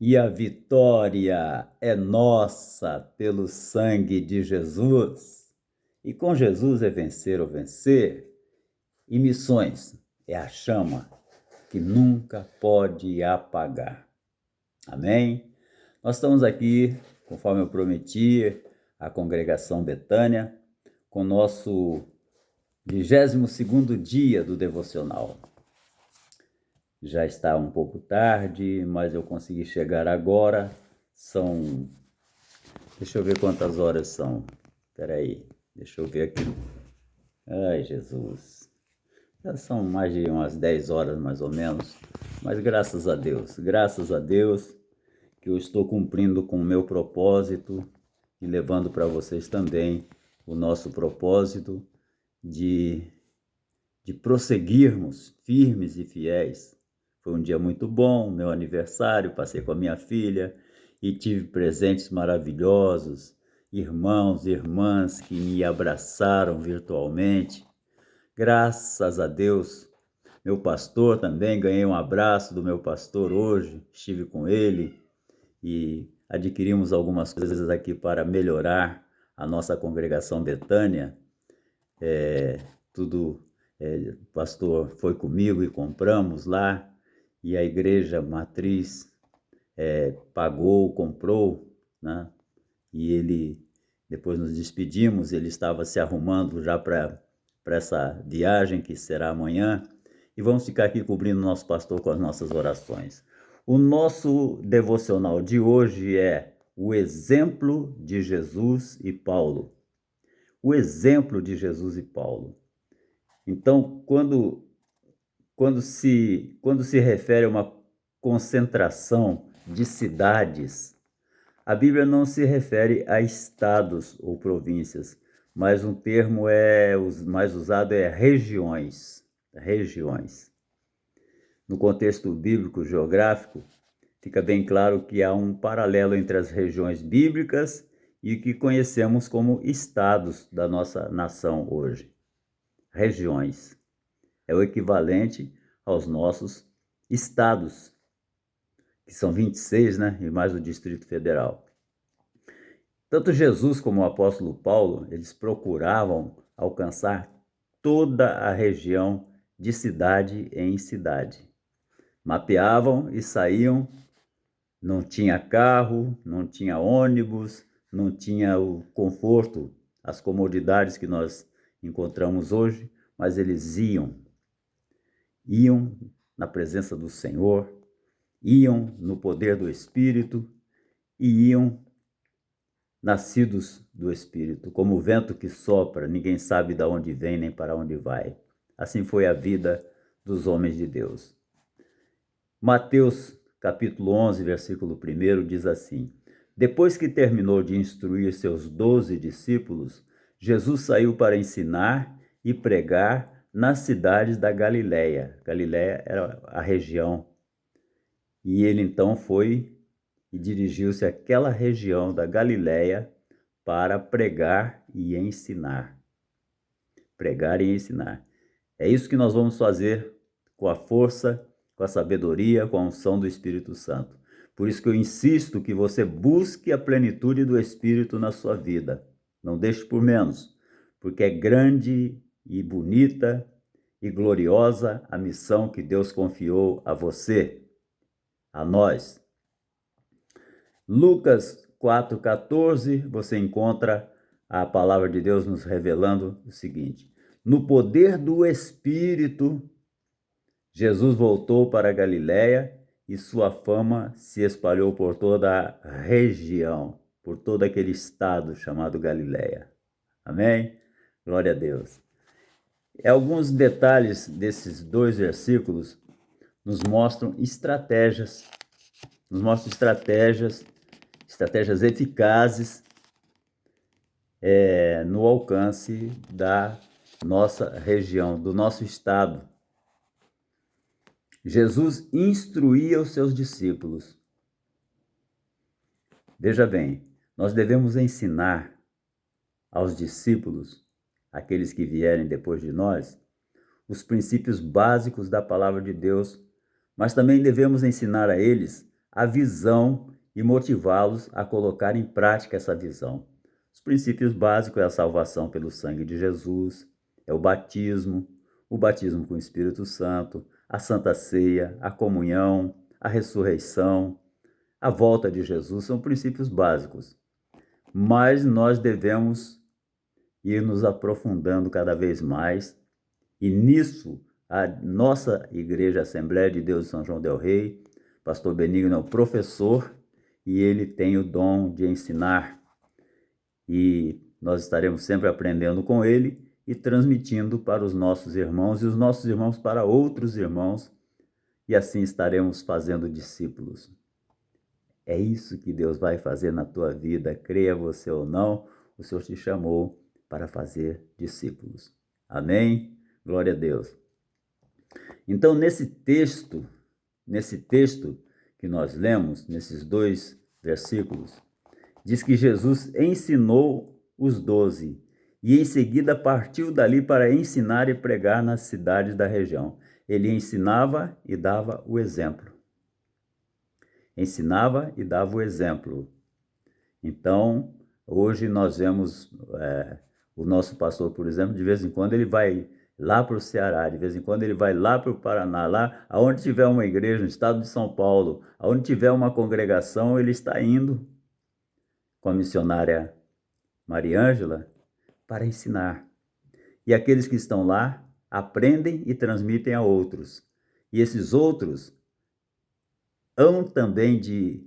E a vitória é nossa pelo sangue de Jesus. E com Jesus é vencer ou vencer. E missões é a chama que nunca pode apagar. Amém? Nós estamos aqui, conforme eu prometi, a congregação Betânia, com o nosso 22º dia do devocional. Já está um pouco tarde, mas eu consegui chegar agora. Deixa eu ver quantas horas são. Espera aí, deixa eu ver aqui. Ai, Jesus. Já são mais de umas 10 horas, mais ou menos. Mas graças a Deus que eu estou cumprindo com o meu propósito e levando para vocês também o nosso propósito de prosseguirmos firmes e fiéis. Foi um dia muito bom, meu aniversário, passei com a minha filha e tive presentes maravilhosos, irmãos e irmãs que me abraçaram virtualmente. Graças a Deus, meu pastor também, ganhei um abraço do meu pastor hoje, estive com ele e adquirimos algumas coisas aqui para melhorar a nossa congregação Betânia. O pastor foi comigo e compramos lá, e a igreja matriz comprou, né? E ele, depois nos despedimos, ele estava se arrumando já para essa viagem que será amanhã, e vamos ficar aqui cobrindo o nosso pastor com as nossas orações. O nosso devocional de hoje é o exemplo de Jesus e Paulo. O exemplo de Jesus e Paulo. Então, quando se refere a uma concentração de cidades, a Bíblia não se refere a estados ou províncias, mas um termo mais usado é regiões. Regiões. No contexto bíblico geográfico, fica bem claro que há um paralelo entre as regiões bíblicas e o que conhecemos como estados da nossa nação hoje. Regiões. É o equivalente aos nossos estados, que são 26, né? E mais o Distrito Federal. Tanto Jesus como o apóstolo Paulo, eles procuravam alcançar toda a região de cidade em cidade. Mapeavam e saíam, não tinha carro, não tinha ônibus, não tinha o conforto, as comodidades que nós encontramos hoje, mas eles iam na presença do Senhor, iam no poder do Espírito e iam nascidos do Espírito, como o vento que sopra, ninguém sabe de onde vem nem para onde vai. Assim foi a vida dos homens de Deus. Mateus, capítulo 11, versículo 1, diz assim: Depois que terminou de instruir seus 12 discípulos, Jesus saiu para ensinar e pregar nas cidades da Galileia. Galileia era a região. E ele então foi e dirigiu-se àquela região da Galileia para pregar e ensinar. Pregar e ensinar. É isso que nós vamos fazer com a força, com a sabedoria, com a unção do Espírito Santo. Por isso que eu insisto que você busque a plenitude do Espírito na sua vida. Não deixe por menos, porque é grande e bonita e gloriosa a missão que Deus confiou a você, a nós. Lucas 4,14, você encontra a palavra de Deus nos revelando o seguinte: no poder do Espírito, Jesus voltou para a Galiléia e sua fama se espalhou por toda a região, por todo aquele estado chamado Galiléia. Amém? Glória a Deus. Alguns detalhes desses dois versículos nos mostram estratégias eficazes no alcance da nossa região, do nosso estado. Jesus instruía os seus discípulos. Veja bem, nós devemos ensinar aos discípulos, aqueles que vierem depois de nós, os princípios básicos da palavra de Deus, mas também devemos ensinar a eles a visão e motivá-los a colocar em prática essa visão. Os princípios básicos é a salvação pelo sangue de Jesus, é o batismo com o Espírito Santo, a Santa Ceia, a comunhão, a ressurreição, a volta de Jesus, são princípios básicos. Mas nós devemos ir nos aprofundando cada vez mais, e nisso a nossa Igreja Assembleia de Deus de São João del Rei, pastor Benigno é o professor, e ele tem o dom de ensinar, e nós estaremos sempre aprendendo com ele e transmitindo para os nossos irmãos e os nossos irmãos para outros irmãos, e assim estaremos fazendo discípulos. É isso que Deus vai fazer na tua vida, creia você ou não, o Senhor te chamou para fazer discípulos. Amém? Glória a Deus. Então, nesse texto que nós lemos, nesses 2 versículos, diz que Jesus ensinou os 12 e em seguida partiu dali para ensinar e pregar nas cidades da região. Ele ensinava e dava o exemplo. Ensinava e dava o exemplo. Então, hoje nós vemos o nosso pastor, por exemplo, de vez em quando ele vai lá para o Ceará, de vez em quando ele vai lá para o Paraná, lá aonde tiver uma igreja, no estado de São Paulo, aonde tiver uma congregação, ele está indo com a missionária Mariângela para ensinar. E aqueles que estão lá aprendem e transmitem a outros. E esses outros hão também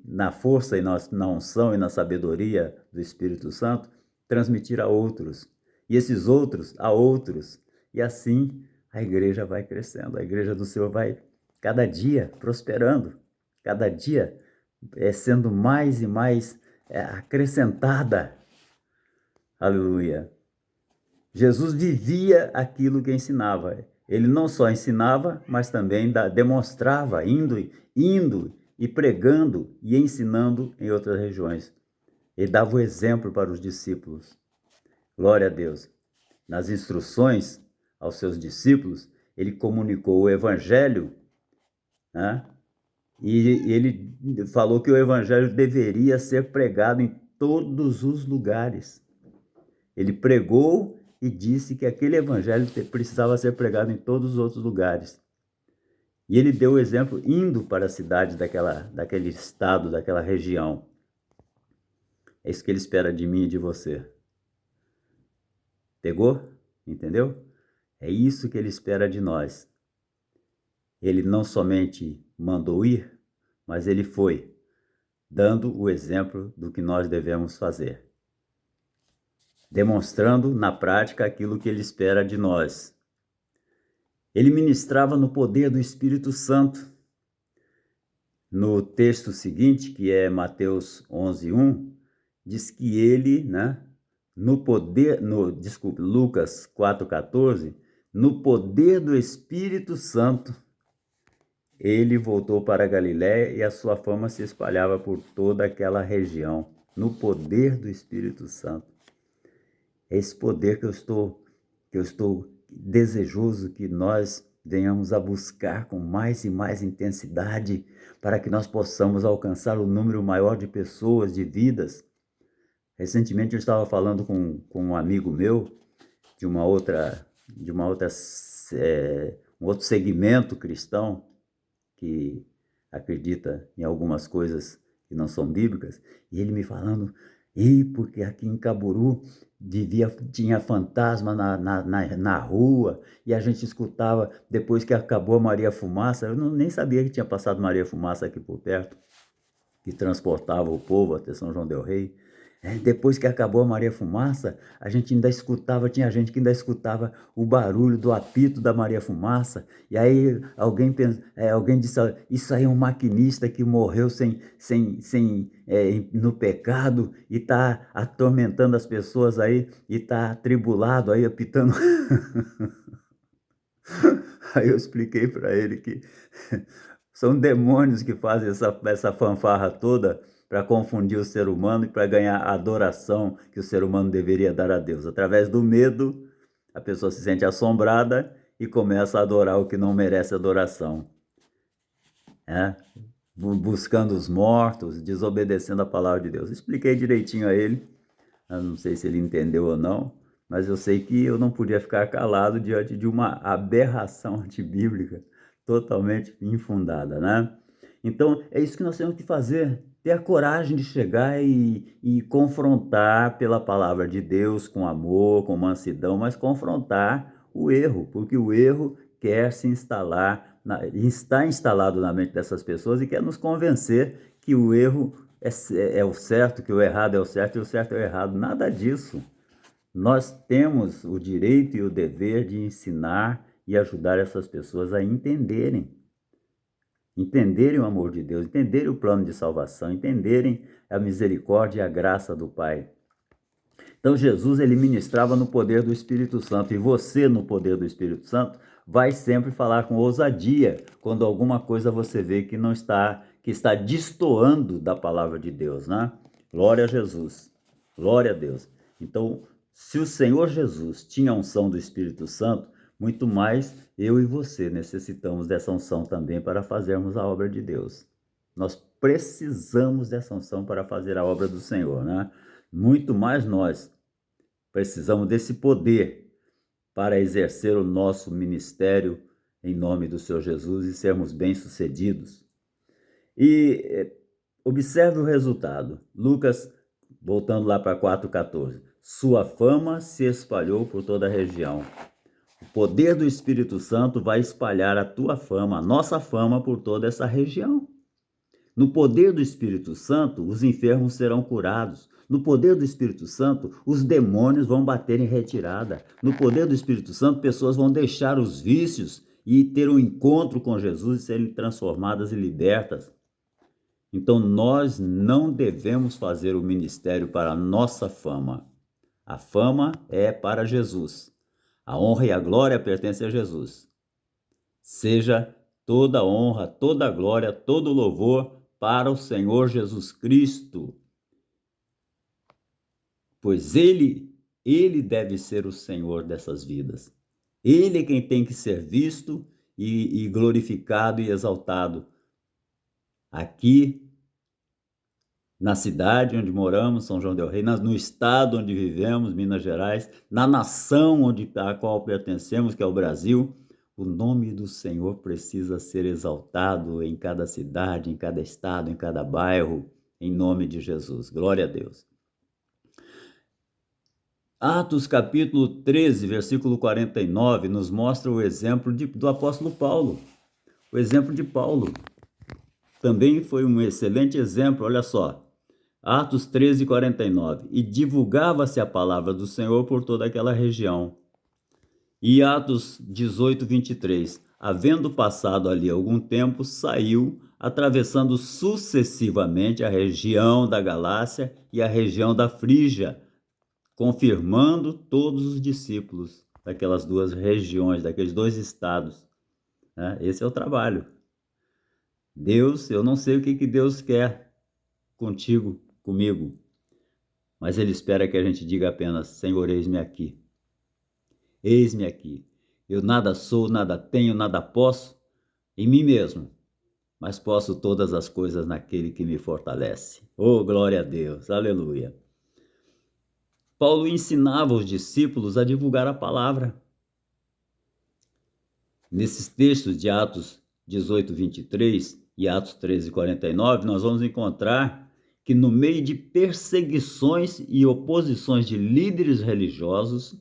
na força e na unção e na sabedoria do Espírito Santo, transmitir a outros. E esses outros a outros. E assim a igreja vai crescendo. A igreja do Senhor vai cada dia prosperando, cada dia sendo mais e mais acrescentada. Aleluia. Jesus vivia aquilo que ensinava. Ele não só ensinava, mas também demonstrava, indo e pregando e ensinando em outras regiões. Ele dava o exemplo para os discípulos. Glória a Deus. Nas instruções aos seus discípulos, ele comunicou o evangelho, né? E ele falou que o evangelho deveria ser pregado em todos os lugares. Ele pregou e disse que aquele evangelho precisava ser pregado em todos os outros lugares. E ele deu o exemplo indo para as cidades daquele estado, daquela região. É isso que ele espera de mim e de você. Pegou? Entendeu? É isso que ele espera de nós. Ele não somente mandou ir, mas ele foi, dando o exemplo do que nós devemos fazer. Demonstrando na prática aquilo que ele espera de nós. Ele ministrava no poder do Espírito Santo. No texto seguinte, que é Mateus 11:1, diz que ele, Lucas 4:14, no poder do Espírito Santo, ele voltou para a Galiléia e a sua fama se espalhava por toda aquela região, no poder do Espírito Santo. É esse poder que eu estou desejoso que nós venhamos a buscar com mais e mais intensidade para que nós possamos alcançar o número maior de pessoas, de vidas. Recentemente eu estava falando com um amigo meu de um outro segmento cristão que acredita em algumas coisas que não são bíblicas, e ele me falando, porque aqui em Caburu tinha fantasma na rua, e a gente escutava, depois que acabou a Maria Fumaça, eu nem sabia que tinha passado Maria Fumaça aqui por perto, que transportava o povo até São João del Rei. Depois que acabou a Maria Fumaça, a gente ainda escutava, tinha gente que ainda escutava o barulho do apito da Maria Fumaça, e aí alguém disse, isso aí é um maquinista que morreu no pecado e está atormentando as pessoas aí, e está atribulado aí, apitando. Aí eu expliquei para ele que são demônios que fazem essa fanfarra toda para confundir o ser humano e para ganhar a adoração que o ser humano deveria dar a Deus. Através do medo, a pessoa se sente assombrada e começa a adorar o que não merece adoração. buscando os mortos, desobedecendo a palavra de Deus. Expliquei direitinho a ele, eu não sei se ele entendeu ou não, mas eu sei que eu não podia ficar calado diante de uma aberração antibíblica totalmente infundada, né? Então, é isso que nós temos que fazer, ter a coragem de chegar e confrontar pela palavra de Deus, com amor, com mansidão, mas confrontar o erro, porque o erro quer se instalar, está instalado na mente dessas pessoas e quer nos convencer que o erro é o certo, que o errado é o certo e o certo é o errado. Nada disso. Nós temos o direito e o dever de ensinar e ajudar essas pessoas a entenderem o amor de Deus, entenderem o plano de salvação, entenderem a misericórdia e a graça do Pai. Então Jesus, ele ministrava no poder do Espírito Santo, e você, no poder do Espírito Santo, vai sempre falar com ousadia quando alguma coisa você vê que não está, que está destoando da palavra de Deus, né? Glória a Jesus, glória a Deus. Então, se o Senhor Jesus tinha a unção do Espírito Santo, muito mais eu e você necessitamos dessa unção também para fazermos a obra de Deus. Nós precisamos dessa unção para fazer a obra do Senhor, né? Muito mais nós precisamos desse poder para exercer o nosso ministério em nome do Senhor Jesus e sermos bem-sucedidos. E observe o resultado. Lucas, voltando lá para 4,14. Sua fama se espalhou por toda a região. O poder do Espírito Santo vai espalhar a tua fama, a nossa fama, por toda essa região. No poder do Espírito Santo, os enfermos serão curados. No poder do Espírito Santo, os demônios vão bater em retirada. No poder do Espírito Santo, pessoas vão deixar os vícios e ter um encontro com Jesus e serem transformadas e libertas. Então, nós não devemos fazer o ministério para a nossa fama. A fama é para Jesus. A honra e a glória pertencem a Jesus. Seja toda honra, toda glória, todo louvor para o Senhor Jesus Cristo, pois Ele deve ser o Senhor dessas vidas. Ele é quem tem que ser visto e glorificado e exaltado aqui na cidade onde moramos, São João del Rei, no estado onde vivemos, Minas Gerais, na nação a qual pertencemos, que é o Brasil. O nome do Senhor precisa ser exaltado em cada cidade, em cada estado, em cada bairro, em nome de Jesus. Glória a Deus. Atos capítulo 13, versículo 49, nos mostra o exemplo do apóstolo Paulo. O exemplo de Paulo também foi um excelente exemplo, olha só. Atos 13, 49. E divulgava-se a palavra do Senhor por toda aquela região. E Atos 18, 23. Havendo passado ali algum tempo, saiu, atravessando sucessivamente a região da Galácia e a região da Frígia, confirmando todos os discípulos daquelas duas regiões, daqueles dois estados. Esse é o trabalho. Deus, eu não sei o que Deus quer contigo, comigo, mas Ele espera que a gente diga apenas: Senhor, eis-me aqui. Eis-me aqui. Eu nada sou, nada tenho, nada posso em mim mesmo, mas posso todas as coisas naquele que me fortalece. Oh, glória a Deus, aleluia. Paulo ensinava os discípulos a divulgar a palavra. Nesses textos de Atos 18, 23 e Atos 13, 49, nós vamos encontrar que no meio de perseguições e oposições de líderes religiosos,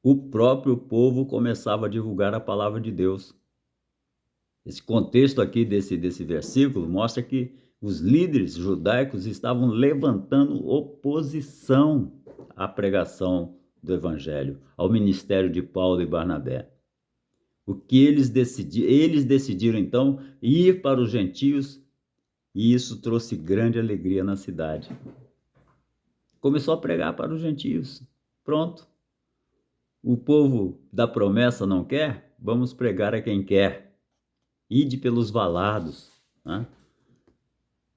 o próprio povo começava a divulgar a palavra de Deus. Esse contexto aqui desse versículo mostra que os líderes judaicos estavam levantando oposição à pregação do Evangelho, ao ministério de Paulo e Barnabé. O que eles decidiram então ir para os gentios, e isso trouxe grande alegria na cidade. Começou a pregar para os gentios. Pronto. O povo da promessa não quer? Vamos pregar a quem quer. Ide pelos valados, né?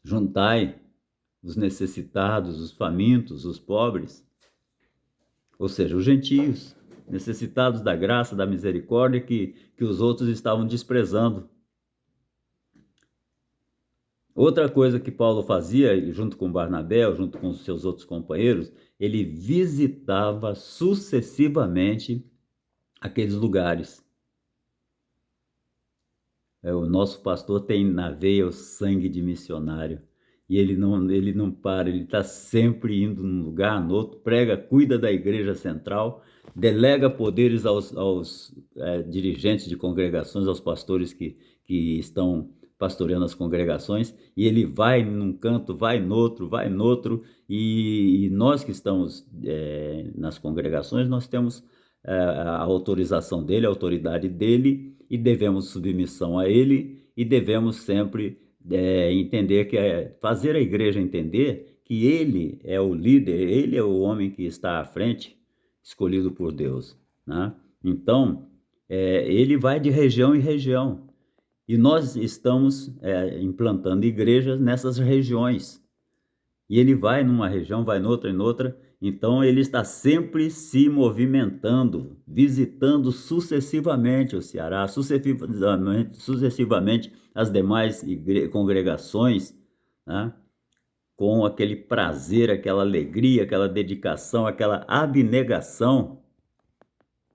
Juntai os necessitados, os famintos, os pobres, ou seja, os gentios, necessitados da graça, da misericórdia que os outros estavam desprezando. Outra coisa que Paulo fazia, junto com Barnabé, ou junto com os seus outros companheiros, ele visitava sucessivamente aqueles lugares. O nosso pastor tem na veia o sangue de missionário. E ele não para, ele está sempre indo num lugar, no outro, prega, cuida da igreja central, delega poderes aos dirigentes de congregações, aos pastores que estão pastoreando as congregações, e ele vai num canto, vai no outro, e nós que estamos nas congregações, nós temos a autorização dele, a autoridade dele, e devemos submissão a ele, e devemos sempre entender fazer a igreja entender que ele é o líder, ele é o homem que está à frente, escolhido por Deus, né? Então, ele vai de região em região, e nós estamos implantando igrejas nessas regiões. E ele vai numa região, vai noutra, então ele está sempre se movimentando, visitando sucessivamente o Ceará, sucessivamente as demais congregações, né? Com aquele prazer, aquela alegria, aquela dedicação, aquela abnegação.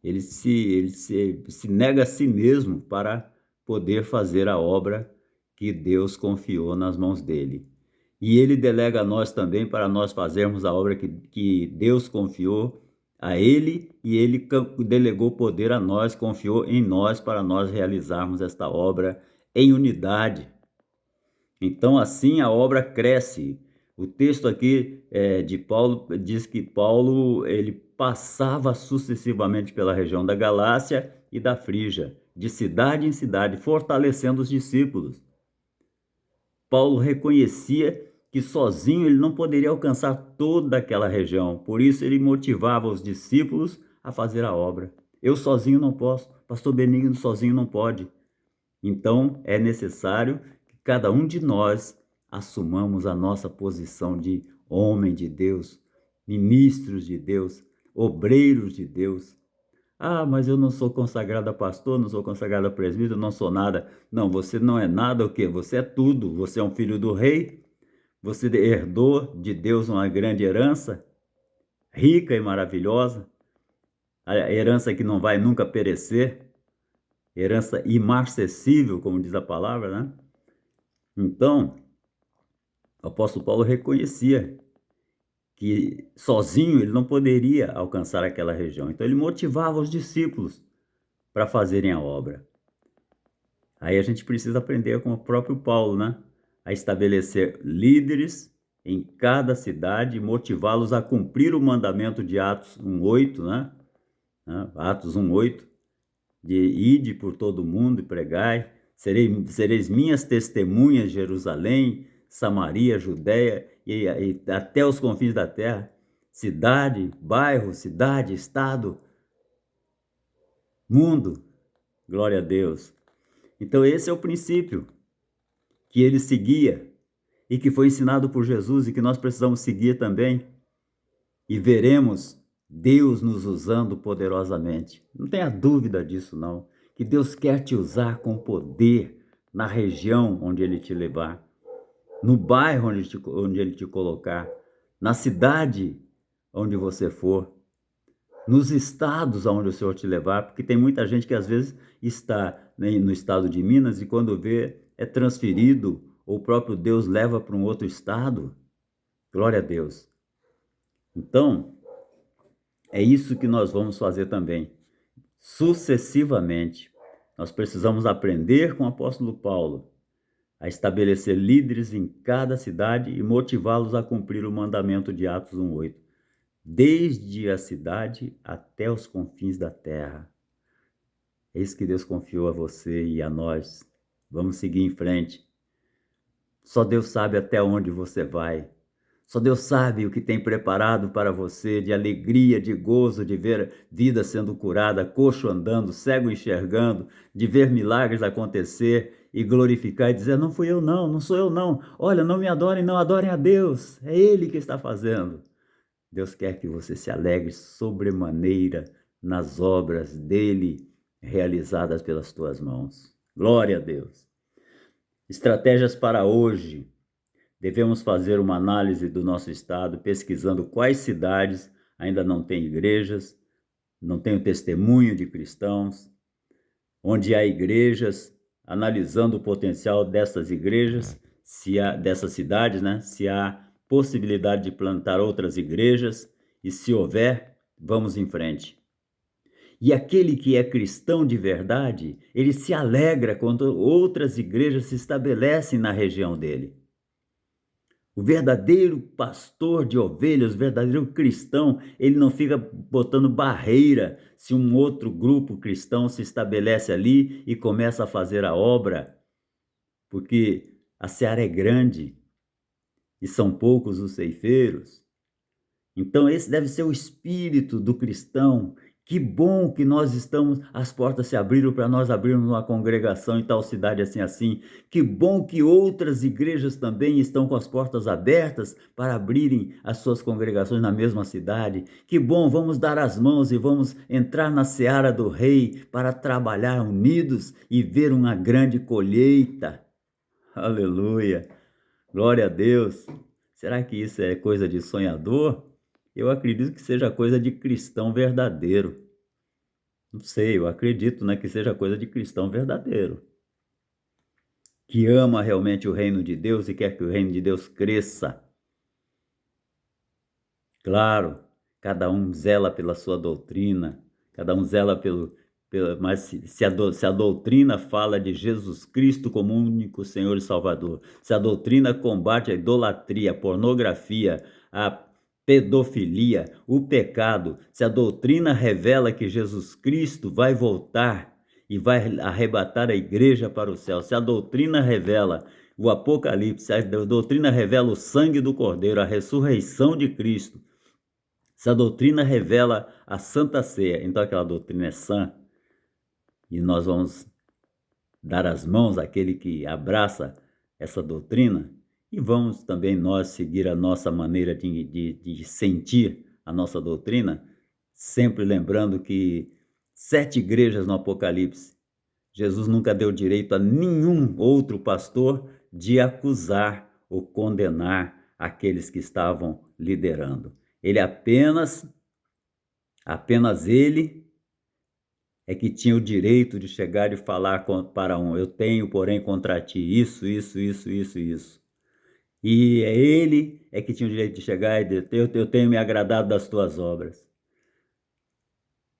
Ele se nega a si mesmo para poder fazer a obra que Deus confiou nas mãos dele. E ele delega a nós também para nós fazermos a obra que Deus confiou a ele, e ele delegou poder a nós, confiou em nós para nós realizarmos esta obra em unidade. Então, assim a obra cresce. O texto aqui de Paulo diz que Paulo ele passava sucessivamente pela região da Galácia e da Frígia, de cidade em cidade, fortalecendo os discípulos. Paulo reconhecia que sozinho ele não poderia alcançar toda aquela região, por isso ele motivava os discípulos a fazer a obra. Eu sozinho não posso, pastor Benigno sozinho não pode. Então é necessário que cada um de nós assumamos a nossa posição de homem de Deus, ministros de Deus, obreiros de Deus. Ah, mas eu não sou consagrado a pastor, não sou consagrado a presbítero, não sou nada. Não, você não é nada o quê? Você é tudo. Você é um filho do rei, você herdou de Deus uma grande herança, rica e maravilhosa, a herança que não vai nunca perecer, herança imarcessível, como diz a palavra, né? Então, o apóstolo Paulo reconhecia que sozinho ele não poderia alcançar aquela região. Então ele motivava os discípulos para fazerem a obra. Aí a gente precisa aprender com o próprio Paulo, né? A estabelecer líderes em cada cidade e motivá-los a cumprir o mandamento de Atos 1:8, né? Atos 1:8, de ide por todo o mundo e pregai, sereis minhas testemunhas em Jerusalém, Samaria, Judéia e até os confins da terra, cidade, bairro, cidade, estado, mundo. Glória a Deus. Então esse é o princípio que ele seguia e que foi ensinado por Jesus e que nós precisamos seguir também. E veremos Deus nos usando poderosamente. Não tenha dúvida disso, não. Que Deus quer te usar com poder na região onde Ele te levar, no bairro onde Ele te colocar, na cidade onde você for, nos estados aonde o Senhor te levar, porque tem muita gente que às vezes está no estado de Minas e quando vê é transferido, ou o próprio Deus leva para um outro estado. Glória a Deus. Então, é isso que nós vamos fazer também. Sucessivamente, nós precisamos aprender com o apóstolo Paulo a estabelecer líderes em cada cidade e motivá-los a cumprir o mandamento de Atos 1:8, desde a cidade até os confins da terra. É isso que Deus confiou a você e a nós. Vamos seguir em frente. Só Deus sabe até onde você vai. Só Deus sabe o que tem preparado para você de alegria, de gozo, de ver vida sendo curada, coxo andando, cego enxergando, de ver milagres acontecer e glorificar e dizer, não fui eu não, não sou eu não. Olha, não me adorem, não adorem a Deus. É Ele que está fazendo. Deus quer que você se alegre sobremaneira nas obras dele realizadas pelas tuas mãos. Glória a Deus. Estratégias para hoje. Devemos fazer uma análise do nosso estado, pesquisando quais cidades ainda não têm igrejas, não têm o testemunho de cristãos, onde há igrejas, analisando o potencial dessas igrejas, se há dessas cidades, né? Se há possibilidade de plantar outras igrejas e se houver, vamos em frente. E aquele que é cristão de verdade, ele se alegra quando outras igrejas se estabelecem na região dele. O verdadeiro pastor de ovelhas, o verdadeiro cristão, ele não fica botando barreira se um outro grupo cristão se estabelece ali e começa a fazer a obra, porque a seara é grande e são poucos os ceifeiros. Então esse deve ser o espírito do cristão. Que bom que nós estamos, as portas se abriram para nós abrirmos uma congregação em tal cidade assim assim. Que bom que outras igrejas também estão com as portas abertas para abrirem as suas congregações na mesma cidade. Que bom, vamos dar as mãos e vamos entrar na seara do rei para trabalhar unidos e ver uma grande colheita. Aleluia, glória a Deus. Será que isso é coisa de sonhador? Eu acredito que seja coisa de cristão verdadeiro. Não sei, eu acredito, né, que seja coisa de cristão verdadeiro. Que ama realmente o reino de Deus e quer que o reino de Deus cresça. Claro, cada um zela pela sua doutrina, cada um zela mas se a doutrina fala de Jesus Cristo como único Senhor e Salvador, se a doutrina combate a idolatria, a pornografia, a pedofilia, o pecado, se a doutrina revela que Jesus Cristo vai voltar e vai arrebatar a igreja para o céu, se a doutrina revela o Apocalipse, se a doutrina revela o sangue do Cordeiro, a ressurreição de Cristo, se a doutrina revela a Santa Ceia, então aquela doutrina é sã, e nós vamos dar as mãos àquele que abraça essa doutrina, e vamos também nós seguir a nossa maneira de sentir a nossa doutrina, sempre lembrando que 7 igrejas no Apocalipse, Jesus nunca deu direito a nenhum outro pastor de acusar ou condenar aqueles que estavam liderando. Ele apenas ele é que tinha o direito de chegar e falar para um, eu tenho, porém, contra ti isso. E ele é que tinha o direito de chegar e dizer, eu tenho me agradado das tuas obras.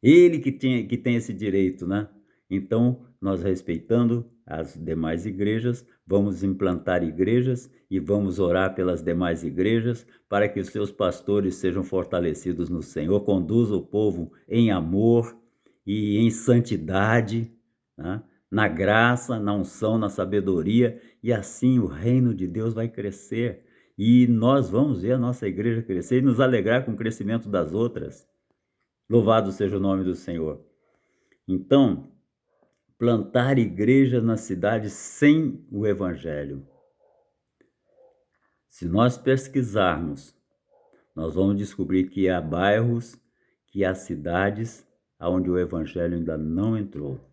Ele que tem esse direito, né? Então, nós respeitando as demais igrejas, vamos implantar igrejas e vamos orar pelas demais igrejas para que os seus pastores sejam fortalecidos no Senhor, conduza o povo em amor e em santidade, né? Na graça, na unção, na sabedoria, e assim o reino de Deus vai crescer e nós vamos ver a nossa igreja crescer e nos alegrar com o crescimento das outras. Louvado seja o nome do Senhor. Então, plantar igrejas nas cidades sem o evangelho. Se nós pesquisarmos, nós vamos descobrir que há bairros, que há cidades onde o evangelho ainda não entrou.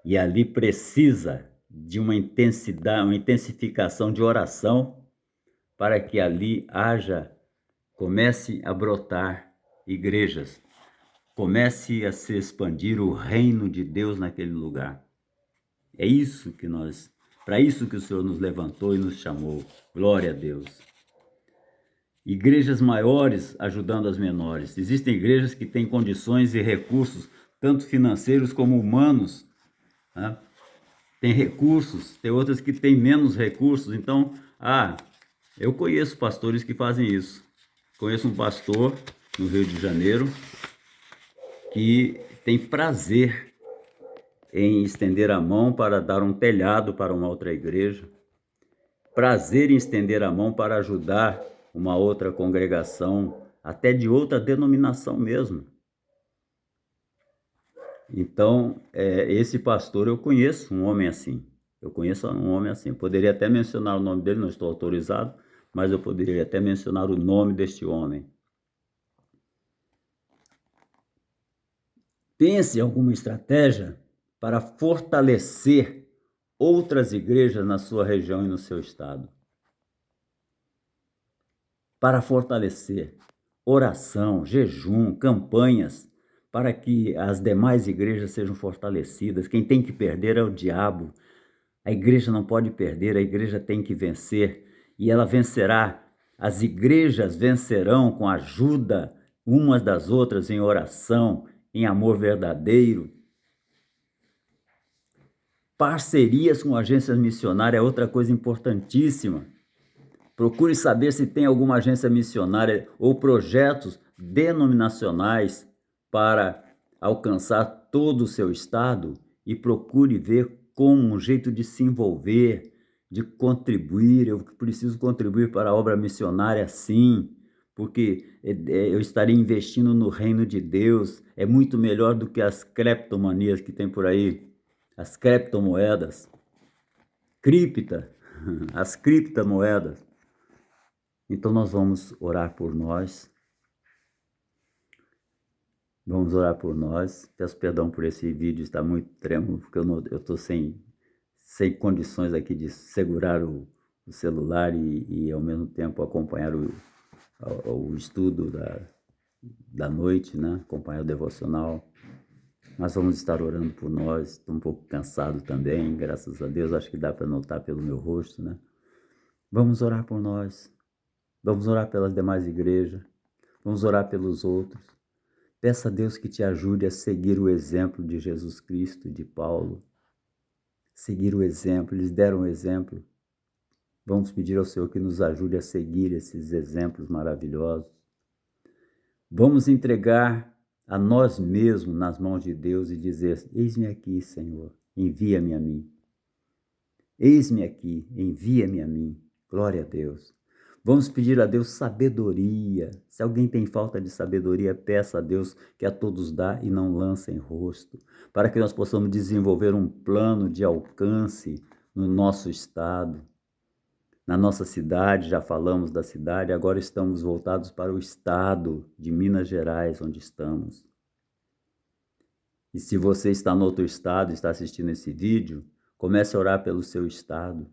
E ali precisa de uma intensidade, uma intensificação de oração para que ali comece a brotar igrejas, comece a se expandir o reino de Deus naquele lugar. É isso que para isso que o Senhor nos levantou e nos chamou. Glória a Deus. Igrejas maiores ajudando as menores. Existem igrejas que têm condições e recursos, tanto financeiros como humanos, né? Tem recursos, tem outras que têm menos recursos. Então, eu conheço pastores que fazem isso. Conheço um pastor no Rio de Janeiro que tem prazer em estender a mão para dar um telhado para uma outra igreja, prazer em estender a mão para ajudar uma outra congregação, até de outra denominação mesmo. Então, esse pastor, eu conheço um homem assim. Eu poderia até mencionar o nome dele, não estou autorizado, mas eu poderia até mencionar o nome deste homem. Pense em alguma estratégia para fortalecer outras igrejas na sua região e no seu estado. Para fortalecer oração, jejum, campanhas, para que as demais igrejas sejam fortalecidas. Quem tem que perder é o diabo. A igreja não pode perder, a igreja tem que vencer, e ela vencerá. As igrejas vencerão com a ajuda umas das outras em oração, em amor verdadeiro. Parcerias com agências missionárias é outra coisa importantíssima. Procure saber se tem alguma agência missionária ou projetos denominacionais para alcançar todo o seu estado, e procure ver como um jeito de se envolver, de contribuir. Eu preciso contribuir para a obra missionária, sim, porque eu estarei investindo no reino de Deus. É muito melhor do que as criptomanias que tem por aí, as criptomoedas, as criptomoedas. Então nós vamos orar por nós. Vamos orar por nós. Peço perdão por esse vídeo estar muito trêmulo, porque eu estou sem condições aqui de segurar o celular e ao mesmo tempo acompanhar o estudo da noite, né? Acompanhar o devocional. Nós vamos estar orando por nós. Estou um pouco cansado também, graças a Deus. Acho que dá para notar pelo meu rosto, né? Vamos orar por nós. Vamos orar pelas demais igrejas. Vamos orar pelos outros. Peça a Deus que te ajude a seguir o exemplo de Jesus Cristo e de Paulo. Seguir o exemplo, eles deram o exemplo. Vamos pedir ao Senhor que nos ajude a seguir esses exemplos maravilhosos. Vamos entregar a nós mesmos nas mãos de Deus e dizer: eis-me aqui, Senhor, envia-me a mim. Eis-me aqui, envia-me a mim. Glória a Deus. Vamos pedir a Deus sabedoria. Se alguém tem falta de sabedoria, peça a Deus que a todos dá e não lança em rosto, para que nós possamos desenvolver um plano de alcance no nosso estado, na nossa cidade. Já falamos da cidade, agora estamos voltados para o estado de Minas Gerais, onde estamos. E se você está no outro estado, está assistindo esse vídeo, comece a orar pelo seu estado.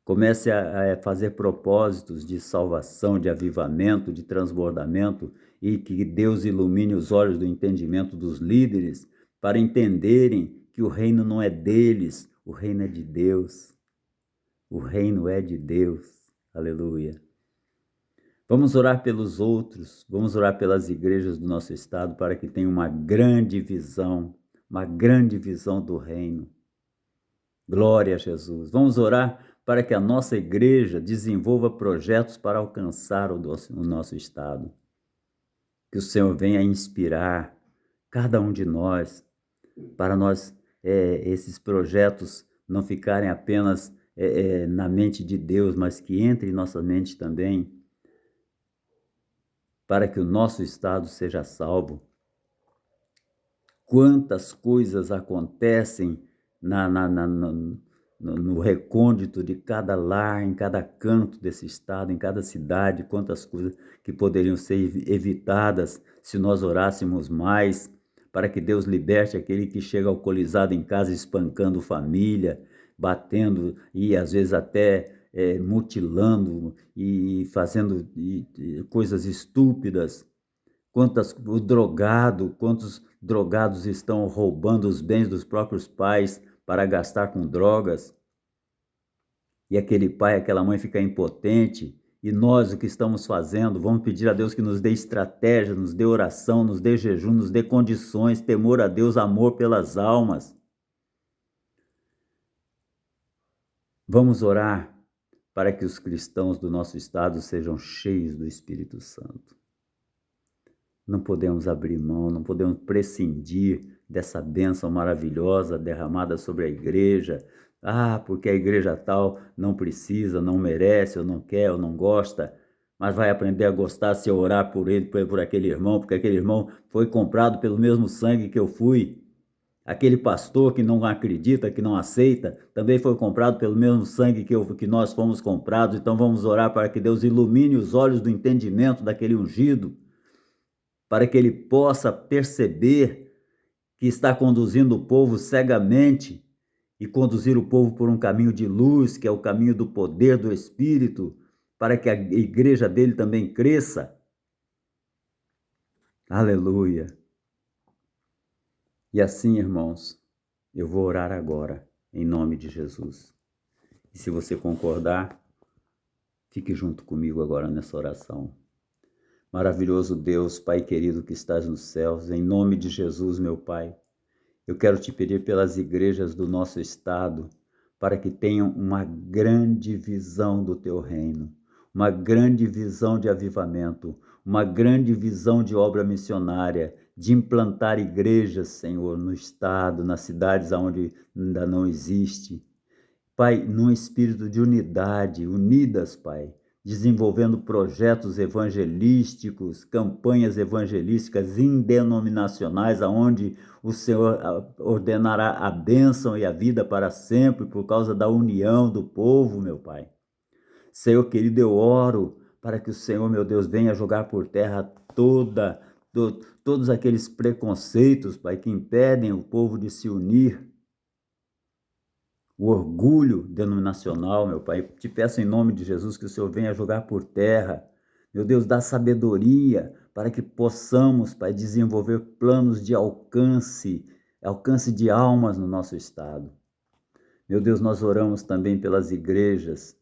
Comece a fazer propósitos de salvação, de avivamento, de transbordamento, e que Deus ilumine os olhos do entendimento dos líderes para entenderem que o reino não é deles, o reino é de Deus. O reino é de Deus. Aleluia. Vamos orar pelos outros, vamos orar pelas igrejas do nosso estado para que tenham uma grande visão do reino. Glória a Jesus. Vamos orar para que a nossa igreja desenvolva projetos para alcançar o nosso estado. Que o Senhor venha inspirar cada um de nós, para nós, esses projetos não ficarem apenas na mente de Deus, mas que entre em nossa mente também, para que o nosso estado seja salvo. Quantas coisas acontecem no recôndito de cada lar, em cada canto desse estado, em cada cidade, quantas coisas que poderiam ser evitadas se nós orássemos mais, para que Deus liberte aquele que chega alcoolizado em casa, espancando família, batendo e às vezes até mutilando e fazendo coisas estúpidas. Quantos drogados estão roubando os bens dos próprios pais para gastar com drogas, e aquele pai, aquela mãe fica impotente. E nós, o que estamos fazendo? Vamos pedir a Deus que nos dê estratégia, nos dê oração, nos dê jejum, nos dê condições, temor a Deus, amor pelas almas. Vamos orar para que os cristãos do nosso estado sejam cheios do Espírito Santo. Não podemos abrir mão, não podemos prescindir dessa bênção maravilhosa derramada sobre a igreja. Porque a igreja tal não precisa, não merece, ou não quer, ou não gosta, mas vai aprender a gostar se eu orar por ele, por aquele irmão, porque aquele irmão foi comprado pelo mesmo sangue que eu fui. Aquele pastor que não acredita, que não aceita, também foi comprado pelo mesmo sangue que nós fomos comprados. Então vamos orar para que Deus ilumine os olhos do entendimento daquele ungido, para que ele possa perceber que está conduzindo o povo cegamente e conduzir o povo por um caminho de luz, que é o caminho do poder do Espírito, para que a igreja dele também cresça. Aleluia. E assim, irmãos, eu vou orar agora, em nome de Jesus. E se você concordar, fique junto comigo agora nessa oração. Maravilhoso Deus, Pai querido que estás nos céus, em nome de Jesus, meu Pai, eu quero te pedir pelas igrejas do nosso estado, para que tenham uma grande visão do teu reino, uma grande visão de avivamento, uma grande visão de obra missionária, de implantar igrejas, Senhor, no estado, nas cidades onde ainda não existe. Pai, num espírito de unidade, unidas, Pai, desenvolvendo projetos evangelísticos, campanhas evangelísticas indenominacionais, aonde o Senhor ordenará a bênção e a vida para sempre por causa da união do povo, meu Pai. Senhor querido, eu oro para que o Senhor, meu Deus, venha jogar por terra todos aqueles preconceitos, Pai, que impedem o povo de se unir, o orgulho denominacional, meu Pai. Te peço em nome de Jesus que o Senhor venha jogar por terra. Meu Deus, dá sabedoria para que possamos, Pai, desenvolver planos de alcance de almas no nosso estado. Meu Deus, nós oramos também pelas igrejas,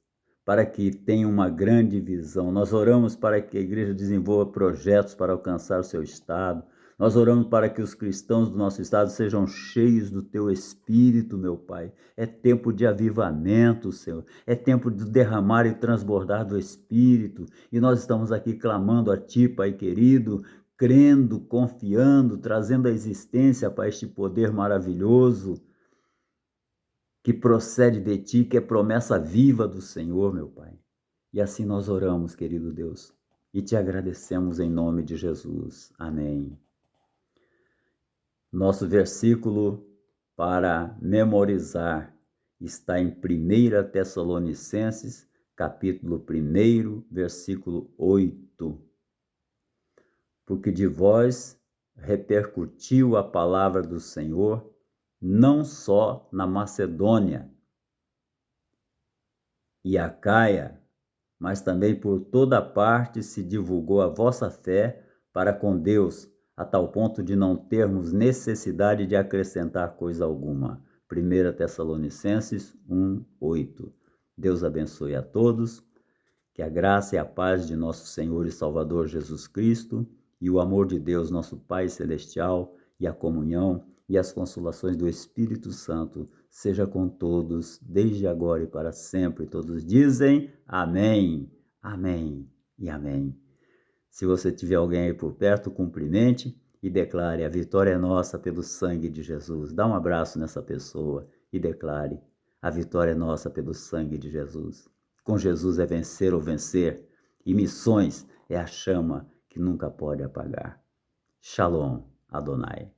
para que tenham uma grande visão. Nós oramos para que a igreja desenvolva projetos para alcançar o seu estado. Nós oramos para que os cristãos do nosso estado sejam cheios do teu Espírito, meu Pai. É tempo de avivamento, Senhor. É tempo de derramar e transbordar do Espírito. E nós estamos aqui clamando a Ti, Pai querido, crendo, confiando, trazendo à existência, Pai, este poder maravilhoso que procede de Ti, que é promessa viva do Senhor, meu Pai. E assim nós oramos, querido Deus, e Te agradecemos em nome de Jesus. Amém. Nosso versículo para memorizar está em 1 Tessalonicenses, capítulo 1, versículo 8. Porque de vós repercutiu a palavra do Senhor, não só na Macedônia e Acaia, mas também por toda parte se divulgou a vossa fé para com Deus, a tal ponto de não termos necessidade de acrescentar coisa alguma. 1 Tessalonicenses 1:8. Deus abençoe a todos, que a graça e a paz de nosso Senhor e Salvador Jesus Cristo e o amor de Deus, nosso Pai Celestial, e a comunhão e as consolações do Espírito Santo seja com todos, desde agora e para sempre. Todos dizem amém, amém e amém. Se você tiver alguém aí por perto, cumprimente e declare: a vitória é nossa pelo sangue de Jesus. Dá um abraço nessa pessoa e declare: a vitória é nossa pelo sangue de Jesus. Com Jesus é vencer ou vencer, e missões é a chama que nunca pode apagar. Shalom, Adonai.